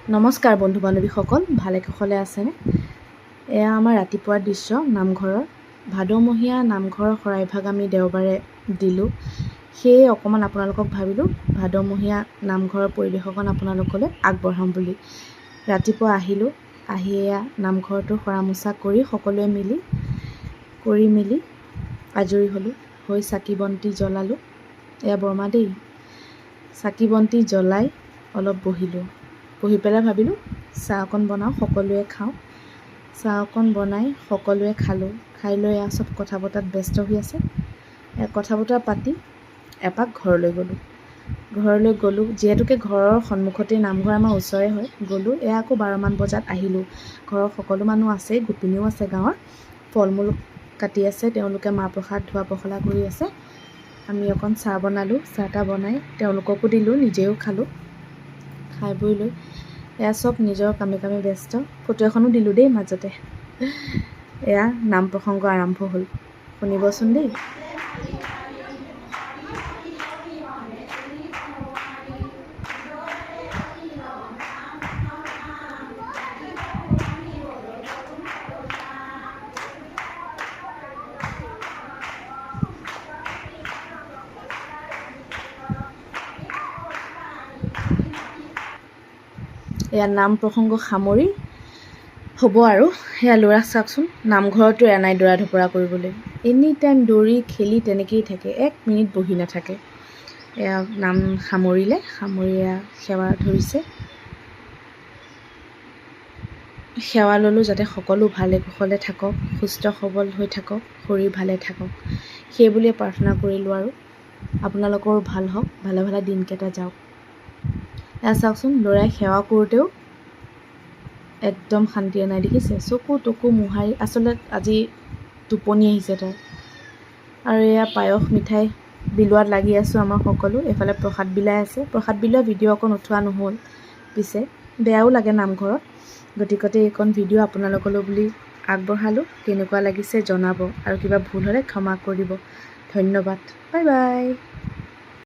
নমস্কাৰ বন্ধু বান্ধৱীসকল, ভালে কুশলে আছেনে? এয়া আমাৰ ৰাতিপুৱাৰ দৃশ্য নামঘৰৰ। ভাদমহীয়া নামঘৰৰ শৰাইভাগ আমি দেওবাৰে দিলোঁ। সেয়ে অকণমান আপোনালোকক ভাবিলোঁ ভাদমহীয়া নামঘৰৰ পৰিৱেশ অকণ আপোনালোকলৈ আগবঢ়াম বুলি। ৰাতিপুৱা আহিলোঁ, আহি এয়া নামঘৰটো সৰা মোচা কৰি সকলোৱে মিলি আজৰি হ'লোঁ। হৈ চাকি বন্তি জ্বলালোঁ। এয়া বৰমা দেই। চাকি বন্তি জ্বলাই অলপ বহি পেলাই ভাবিলোঁ চাহ অকণ বনাওঁ, সকলোৱে খাওঁ। চাহ অকণ বনাই সকলোৱে খালোঁ। খাই লৈ এয়া চব কথা বতৰাত ব্যস্ত হৈ আছে। কথা বতৰা পাতি এপাক ঘৰলৈ গ'লোঁ। যিহেতুকে ঘৰৰ সন্মুখতে নামঘৰ, আমাৰ ওচৰে হয়। গ'লোঁ, এয়া আকৌ 12মান বজাত আহিলোঁ। ঘৰৰ সকলো মানুহ আছে, গোপিনীও আছে গাঁৱৰ। ফল মূল কাটি আছে, তেওঁলোকে মাহ প্ৰসাদ ধোৱা পখলা কৰি আছে। আমি অকণ চাহ বনালোঁ। চাহ তাহ বনাই তেওঁলোককো দিলোঁ, নিজেও খালোঁ। খাই বৈ লৈ এয়া চব নিজৰ কামে ব্যস্ত। ফটো এখনো দিলোঁ দেই মাজতে। এয়া নাম প্ৰসংগ আৰম্ভ হ'ল, শুনিবচোন দেই। এয়া নাম প্ৰসংগ সামৰি হ'ব আৰু। সেয়া ল'ৰাক চাওকচোন, নামঘৰতো এৰা নাই দৌৰা ধপৰা কৰিবলৈ। এনি টাইম দৌৰি খেলি তেনেকেই থাকে, 1 মিনিট বহি নাথাকে। এয়া নাম সামৰি এয়া সেৱা ধৰিছে। সেৱা ল'লোঁ যাতে সকলো ভালে কুশলে থাকক, সুস্থ সবল হৈ থাকক, শৰীৰ ভালে থাকক, সেই বুলিয়ে প্ৰাৰ্থনা কৰিলোঁ। আৰু আপোনালোকৰো ভাল হওক, ভালে দিনকেইটা যাওক। এয়া চাওকচোন, ল'ৰাই সেৱা কৰোঁতেও একদম শান্তিয়ে নাই, দেখিছে? চকু টকু মোহাৰি, আচলতে আজি টোপনি আহিছে তাৰ। আৰু এয়া পায়স মিঠাই বিলোৱাত লাগি আছোঁ আমাৰ সকলো। এইফালে প্ৰসাদ বিলাই আছে। প্ৰসাদ বিলোৱা ভিডিঅ' অকণ উঠোৱা নহ'ল, পিছে বেয়াও লাগে নামঘৰত। গতিকতে এইকণ ভিডিঅ' আপোনালোকলৈ বুলি আগবঢ়ালোঁ। কেনেকুৱা লাগিছে জনাব, আৰু কিবা ভুল হ'লে ক্ষমা কৰিব। ধন্যবাদ। Bye bye.